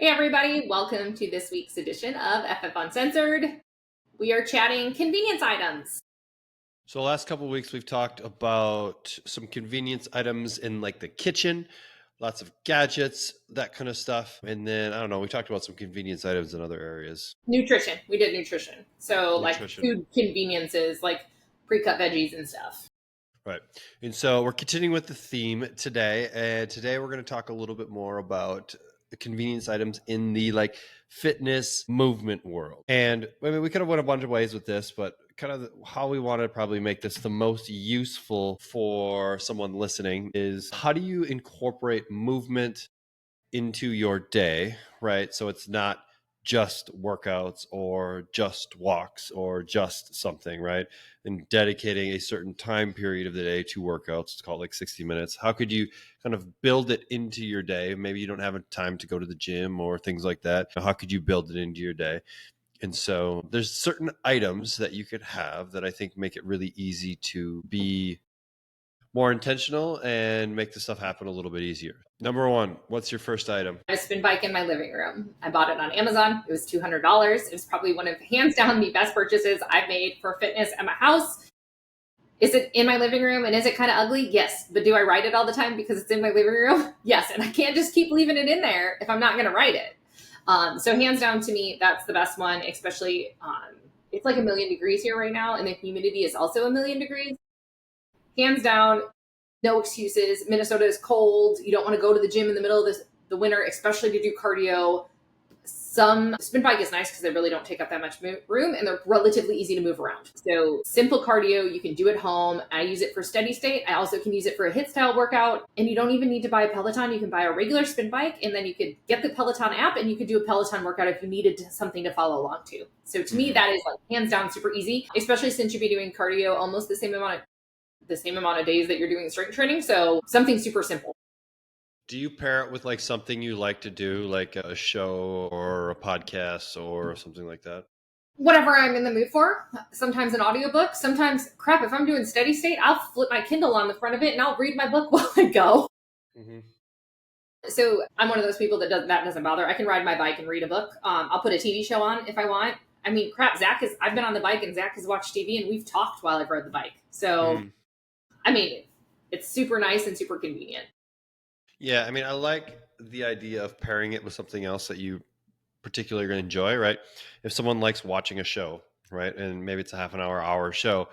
Hey, everybody, welcome to this week's edition of FF Uncensored. We are chatting convenience items. So the last couple of weeks, we've talked about some convenience items in like the kitchen, lots of gadgets, that kind of stuff. And then, I don't know, we talked about some convenience items in other areas. Nutrition. We did nutrition. So, like Nutrition. food conveniences, like pre cut veggies and stuff. Right. And so we're continuing with the theme today. And today we're going to talk a little bit more about the convenience items in the like fitness movement world. And I mean, we could have went a bunch of ways with this, but kind of how we want to probably make this the most useful for someone listening is how do you incorporate movement into your day, right? So it's not just workouts or just walks or just something, right? And dedicating a certain time period of the day to workouts, it's called like 60 minutes. How could you kind of build it into your day? Maybe you don't have time to go to the gym or things like that. How could you build it into your day? And so there's certain items that you could have that I think make it really easy to be more intentional and make the stuff happen a little bit easier. Number one, what's your first item? I have a spin bike in my living room. I bought it on Amazon. It was $200. It was probably one of, hands down, the best purchases I've made for fitness at my house. Is it in my living room and is it kind of ugly? Yes. But do I ride it all the time because it's in my living room? Yes. And I can't just keep leaving it in there if I'm not going to ride it. So hands down to me, that's the best one, especially it's like 1,000,000 degrees here right now. And the humidity is also 1,000,000 degrees. Hands down, no excuses. Minnesota is cold. You don't want to go to the gym in the middle of the winter, especially to do cardio. Some spin bike is nice because they really don't take up that much room and they're relatively easy to move around. So simple cardio, you can do at home. I use it for steady state. I also can use it for a HIIT style workout. And you don't even need to buy a Peloton. You can buy a regular spin bike and then you could get the Peloton app and you could do a Peloton workout if you needed something to follow along to. So to me, that is like hands down super easy, especially since you'd be doing cardio almost the same amount of days that you're doing strength training. So something super simple. Do you pair it with like something you like to do, like a show or a podcast or something like that? Whatever I'm in the mood for. Sometimes an audiobook. Sometimes, crap, if I'm doing steady state, I'll flip my Kindle on the front of it and I'll read my book while I go. Mm-hmm. So I'm one of those people that doesn't bother. I can ride my bike and read a book. I'll put a TV show on if I want. I mean, crap, I've been on the bike and Zach has watched TV and we've talked while I've rode the bike. So, I mean, it's super nice and super convenient. Yeah, I mean, I like the idea of pairing it with something else that you particularly going to enjoy, right? If someone likes watching a show, right, and maybe it's a half an hour show,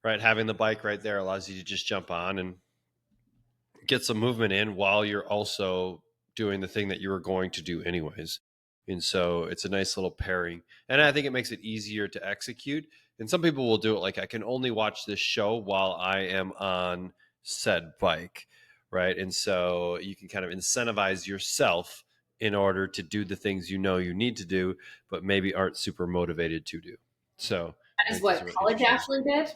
right, having the bike right there allows you to just jump on and get some movement in while you're also doing the thing that you were going to do anyways. And so it's a nice little pairing. And I think it makes it easier to execute. And some people will do it like, I can only watch this show while I am on said bike, right? And so you can kind of incentivize yourself in order to do the things you know you need to do, but maybe aren't super motivated to do. So that is what College Ashley did.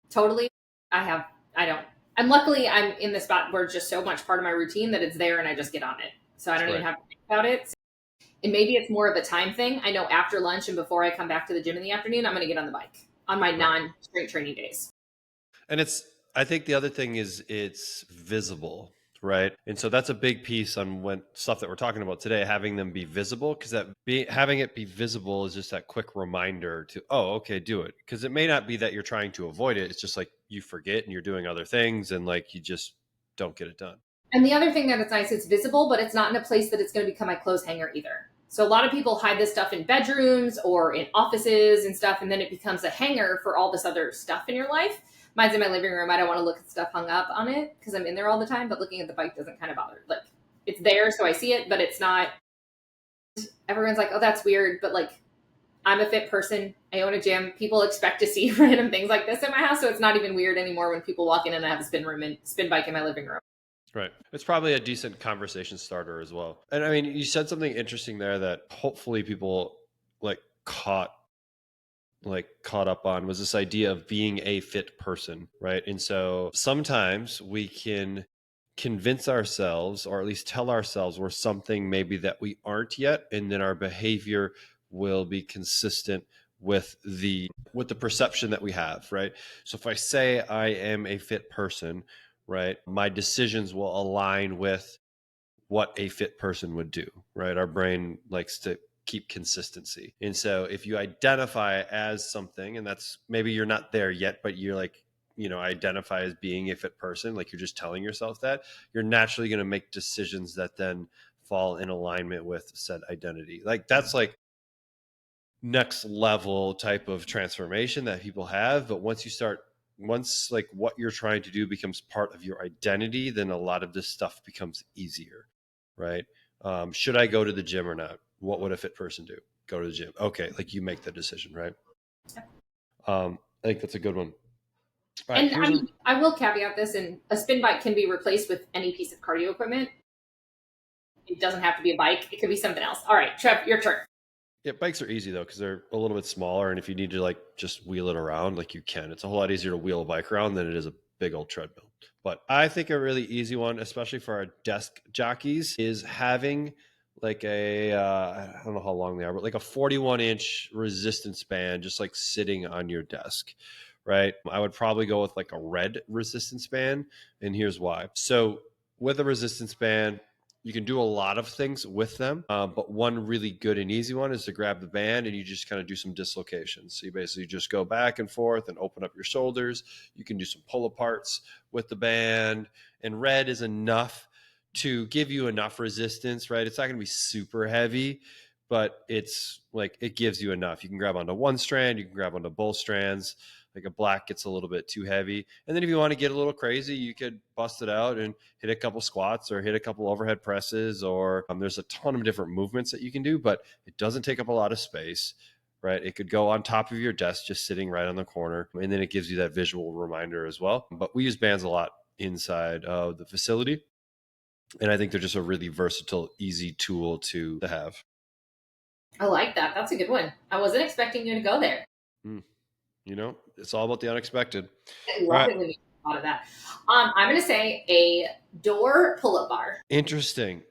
Totally. I'm luckily I'm in the spot where it's just so much part of my routine that it's there and I just get on it. So I don't even have to think about it. And maybe it's more of a time thing. I know after lunch and before I come back to the gym in the afternoon, I'm going to get on the bike on my non-strength training days. And I think the other thing is it's visible, right? And so that's a big piece on when stuff that we're talking about today, having them be visible, because having it be visible is just that quick reminder to, oh, okay, do it. Because it may not be that you're trying to avoid it. It's just like you forget and you're doing other things and like you just don't get it done. And the other thing that it's nice, it's visible, but it's not in a place that it's going to become my clothes hanger either. So a lot of people hide this stuff in bedrooms or in offices and stuff, and then it becomes a hanger for all this other stuff in your life. Mine's in my living room. I don't want to look at stuff hung up on it because I'm in there all the time, but looking at the bike doesn't kind of bother. Like, it's there, so I see it, but it's not. Everyone's like, oh, that's weird, but like, I'm a fit person. I own a gym. People expect to see random things like this in my house, so it's not even weird anymore when people walk in and I have a spin bike in my living room. Right. It's probably a decent conversation starter as well. And I mean, you said something interesting there that hopefully people like caught up on was this idea of being a fit person, right? And so sometimes we can convince ourselves or at least tell ourselves we're something maybe that we aren't yet, and then our behavior will be consistent with the perception that we have, right? So if I say I am a fit person, right, my decisions will align with what a fit person would do, right? Our brain likes to keep consistency. And so if you identify as something, and that's maybe you're not there yet, but you're like, identify as being a fit person, like you're just telling yourself that, you're naturally going to make decisions that then fall in alignment with said identity. Like that's like next level type of transformation that people have. But once like what you're trying to do becomes part of your identity, then a lot of this stuff becomes easier, right? Should I go to the gym or not? What would a fit person do? Go to the gym. Okay, like you make the decision, right? I think that's a good one. All right, And I mean, I will caveat this, and a spin bike can be replaced with any piece of cardio equipment. It doesn't have to be a bike. It could be something else. All right, Trev, your turn. Yeah, bikes are easy though because they're a little bit smaller, and if you need to like just wheel it around, like you can. It's a whole lot easier to wheel a bike around than it is a big old treadmill. But I think a really easy one, especially for our desk jockeys, is having like I don't know how long they are, but like a 41-inch resistance band just like sitting on your desk, right? I would probably go with like a red resistance band, and here's why. So with a resistance band, you can do a lot of things with them, but one really good and easy one is to grab the band and you just kind of do some dislocations. So you basically just go back and forth and open up your shoulders. You can do some pull aparts with the band, and red is enough to give you enough resistance, right? It's not going to be super heavy, but it's like it gives you enough. You can grab onto one strand, you can grab onto both strands. Like a black gets a little bit too heavy. And then if you want to get a little crazy, you could bust it out and hit a couple squats or hit a couple overhead presses, or there's a ton of different movements that you can do, but it doesn't take up a lot of space, right? It could go on top of your desk, just sitting right on the corner. And then it gives you that visual reminder as well. But we use bands a lot inside of the facility. And I think they're just a really versatile, easy tool to have. I like that. That's a good one. I wasn't expecting you to go there. It's all about the unexpected. I love it when you thought of that. I'm going to say a door pull-up bar. Interesting.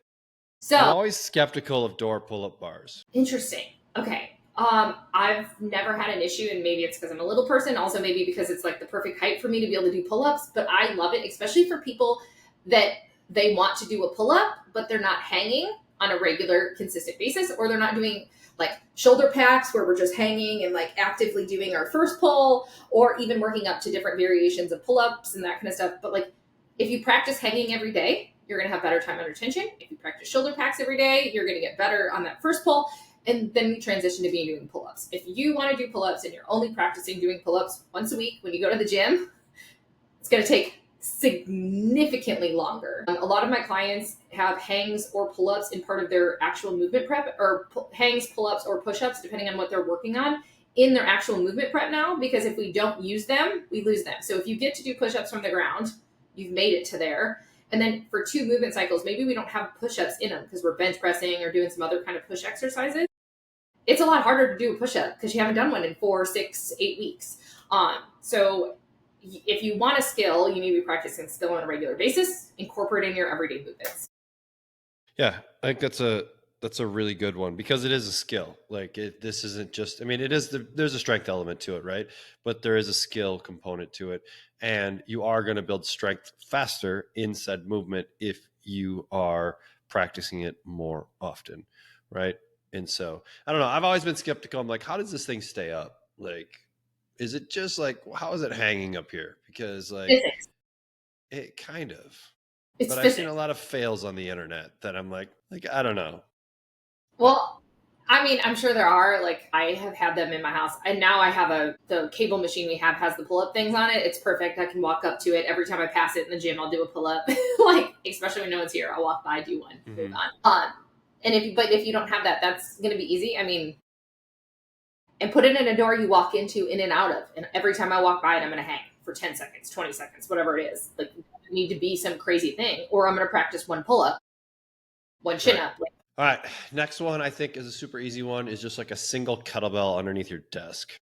So I'm always skeptical of door pull-up bars. Interesting. Okay. I've never had an issue, and maybe it's because I'm a little person. Also, maybe because it's like the perfect height for me to be able to do pull-ups. But I love it, especially for people that they want to do a pull-up, but they're not hanging on a regular, consistent basis, or they're not doing like shoulder packs where we're just hanging and like actively doing our first pull, or even working up to different variations of pull-ups and that kind of stuff. But like, if you practice hanging every day, you're going to have better time under tension. If you practice shoulder packs every day, you're going to get better on that first pull. And then we transition to being doing pull-ups. If you want to do pull-ups and you're only practicing doing pull-ups once a week when you go to the gym, it's going to take significantly longer. A lot of my clients have hangs or pull-ups in part of their actual movement prep, or hangs, pull-ups, or push-ups, depending on what they're working on in their actual movement prep now, because if we don't use them, we lose them. So if you get to do push-ups from the ground, you've made it to there. And then for 2 movement cycles, maybe we don't have push-ups in them because we're bench pressing or doing some other kind of push exercises. It's a lot harder to do a push-up because you haven't done one in 4, 6, 8 weeks. So if you want a skill, you need to be practicing skill on a regular basis, incorporating your everyday movements. Yeah, I think that's a really good one because it is a skill. Like this isn't just, I mean, there's a strength element to it, right? But there is a skill component to it. And you are going to build strength faster in said movement if you are practicing it more often, right? And so, I don't know. I've always been skeptical. I'm like, how does this thing stay up? Like, is it just like, how is it hanging up here? Because like, Physics. it kind of. It's But I've physics. seen a lot of fails on the internet that I'm like I don't know. Well, I mean, I'm sure there are. Like, I have had them in my house, and now I have the cable machine we have has the pull up things on it. It's perfect. I can walk up to it every time I pass it in the gym. I'll do a pull up, like especially when no one's here. I'll walk by, do one, move on. And if you don't have that, that's going to be easy. I mean, and put it in a door you walk into, in and out of. And every time I walk by it, I'm going to hang for 10 seconds, 20 seconds, whatever it is. Like, it need to be some crazy thing, or I'm going to practice one pull up, one chin up. All right. Next one I think is a super easy one, is just like a single kettlebell underneath your desk.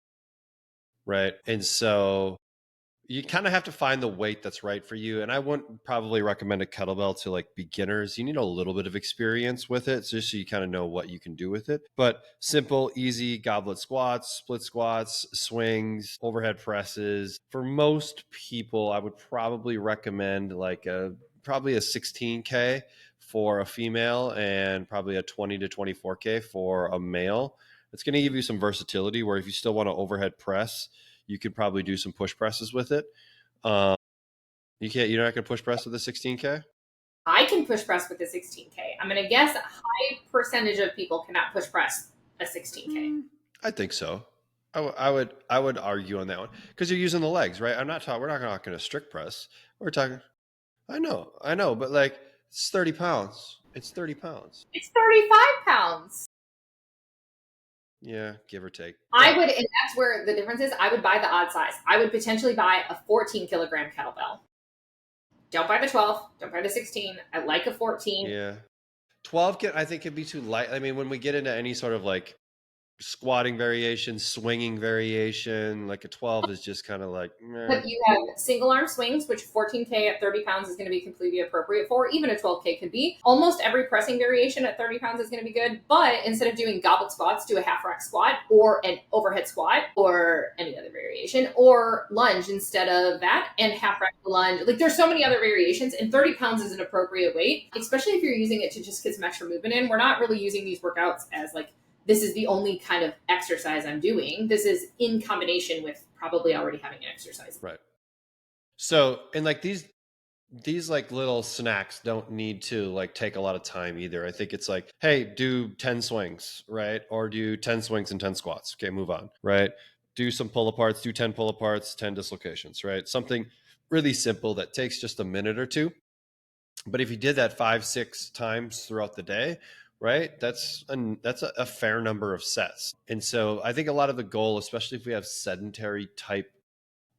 Right. And so you kind of have to find the weight that's right for you. And I wouldn't probably recommend a kettlebell to like beginners. You need a little bit of experience with it just so you kind of know what you can do with it. But simple, easy goblet squats, split squats, swings, overhead presses. For most people, I would probably recommend like probably a 16K for a female and probably a 20 to 24K for a male. It's going to give you some versatility where if you still want to overhead press, you could probably do some push presses with it. You're not going to push press with a 16K? I can push press with a 16K. I'm going to guess a high percentage of people cannot push press a 16K. I think so. I would argue on that one because you're using the legs, right? We're not going to strict press. We're talking. I know, but like it's 30 pounds. It's 30 pounds. It's 35 pounds. Yeah, give or take. I would, and that's where the difference is. I would buy the odd size. I would potentially buy a 14 kilogram kettlebell. Don't buy the 12. Don't buy the 16. I like a 14. Yeah. 12 I think can be too light. I mean, when we get into any sort of like squatting variation, swinging variation, like a 12 is just kind of like meh. But you have single arm swings, which 14K at 30 pounds is going to be completely appropriate for. Even a 12K could be. Almost every pressing variation at 30 pounds is going to be good. But instead of doing goblet squats, do a half rack squat or an overhead squat or any other variation, or lunge instead of that and half rack lunge. Like there's so many other variations, and 30 pounds is an appropriate weight, especially if you're using it to just get some extra movement in. We're not really using these workouts as like, this is the only kind of exercise I'm doing. This is in combination with probably already having an exercise. Right. So, and like these like little snacks don't need to like take a lot of time either. I think it's like, hey, do 10 swings, right? Or do 10 swings and 10 squats. Okay, move on, right? Do some pull aparts, do 10 pull aparts, 10 dislocations, right? Something really simple that takes just a minute or two. But if you did that 5-6 times throughout the day, right? That's a fair number of sets. And so I think a lot of the goal, especially if we have sedentary type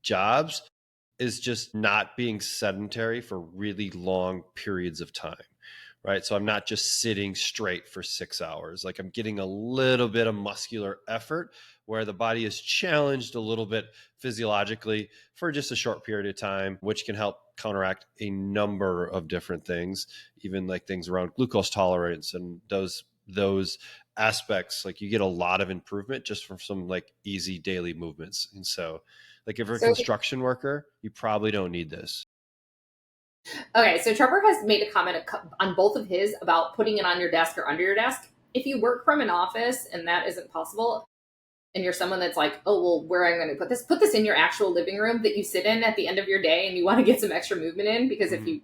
jobs, is just not being sedentary for really long periods of time, right? So I'm not just sitting straight for 6 hours. Like I'm getting a little bit of muscular effort where the body is challenged a little bit physiologically for just a short period of time, which can help counteract a number of different things, even like things around glucose tolerance and those aspects. Like you get a lot of improvement just from some like easy daily movements. And so like if you're a construction worker, you probably don't need this. Okay, so Trevor has made a comment on both of his about putting it on your desk or under your desk. If you work from an office and that isn't possible, and you're someone that's like, oh, well, where am I going to put this in your actual living room that you sit in at the end of your day and you want to get some extra movement in, because if you,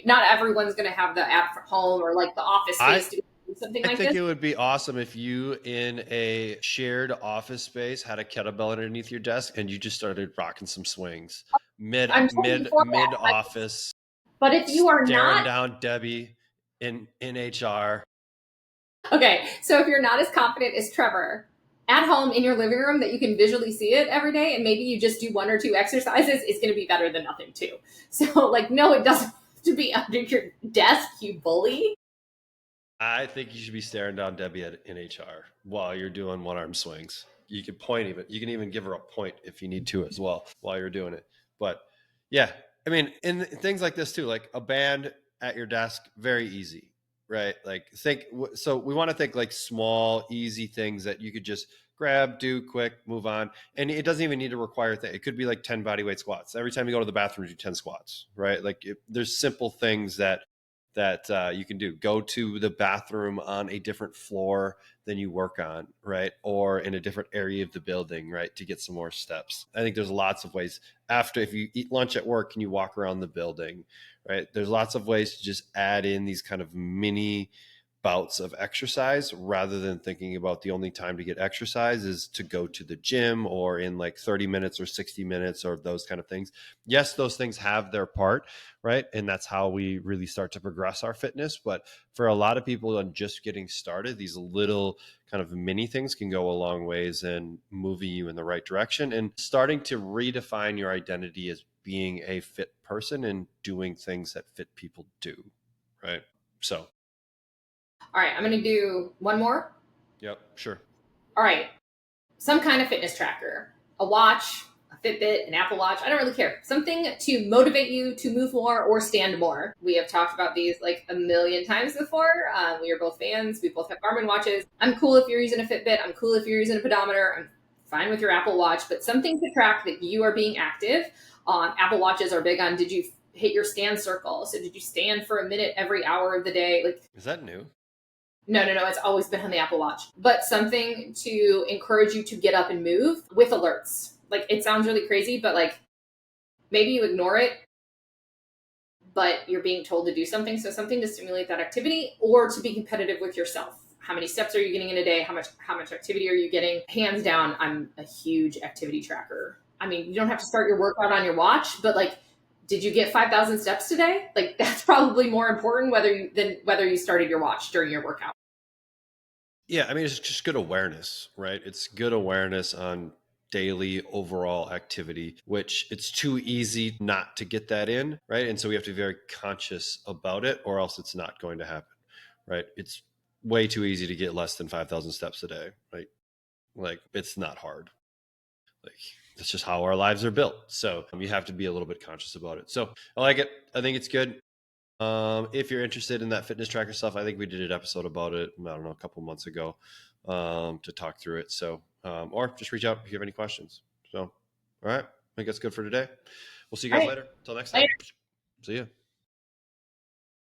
not everyone's going to have the app for home or like the office space to do something like this. I think it would be awesome if you in a shared office space had a kettlebell underneath your desk and you just started rocking some swings mid office. But if you are staring down Debbie in HR. Okay, so if you're not as confident as Trevor at home in your living room that you can visually see it every day, and maybe you just do 1 or 2 exercises, it's going to be better than nothing too. So like, no, it doesn't have to be under your desk, you bully. I think you should be staring down Debbie in HR while you're doing 1-arm swings. You can point even. You can even give her a point if you need to as well while you're doing it. But yeah, I mean, in things like this too, like a band at your desk, very easy, right? Like so we want to think like small, easy things that you could just grab, do quick, move on. And it doesn't even need to require things. It could be like 10 bodyweight squats. Every time you go to the bathroom, do 10 squats, right? Like there's simple things that you can do. Go to the bathroom on a different floor than you work on, right? Or in a different area of the building, right? To get some more steps. I think there's lots of ways. After, if you eat lunch at work, can you walk around the building, right? There's lots of ways to just add in these kind of mini bouts of exercise rather than thinking about the only time to get exercise is to go to the gym or in like 30 minutes or 60 minutes or those kind of things. Yes, those things have their part, right? And that's how we really start to progress our fitness. But for a lot of people on just getting started, these little kind of mini things can go a long ways in moving you in the right direction and starting to redefine your identity as being a fit person and doing things that fit people do, right? So all right, I'm going to do one more. Yep, sure. All right, some kind of fitness tracker, a watch, a Fitbit, an Apple Watch. I don't really care. Something to motivate you to move more or stand more. We have talked about these like a million times before. We are both fans. We both have Garmin watches. I'm cool if you're using a Fitbit. I'm cool if you're using a pedometer. I'm fine with your Apple Watch, but something to track that you are being active. Apple Watches are big on, hit your stand circle? So did you stand for a minute every hour of the day? Like, Is that new? no. It's always been on the Apple Watch, but something to encourage you to get up and move with alerts. Like, it sounds really crazy, but like maybe you ignore it, but you're being told to do something. So something to stimulate that activity or to be competitive with yourself. How many steps are you getting in a day? How much activity are you getting? Hands down, I'm a huge activity tracker. I mean, you don't have to start your workout on your watch, but like, did you get 5,000 steps today? Like, that's probably more important than whether you started your watch during your workout. Yeah, I mean, it's just good awareness, right? It's good awareness on daily overall activity, which it's too easy not to get that in, right? And so we have to be very conscious about it, or else it's not going to happen, right? It's way too easy to get less than 5,000 steps a day, right? Like, it's not hard. Like, that's just how our lives are built. So you have to be a little bit conscious about it. So I like it. I think it's good. If you're interested in that fitness tracker stuff, I think we did an episode about it, I don't know, a couple months ago, to talk through it. So, or just reach out if you have any questions. So, all right. I think that's good for today. We'll see you All guys right. later. Until next time. Later. See ya.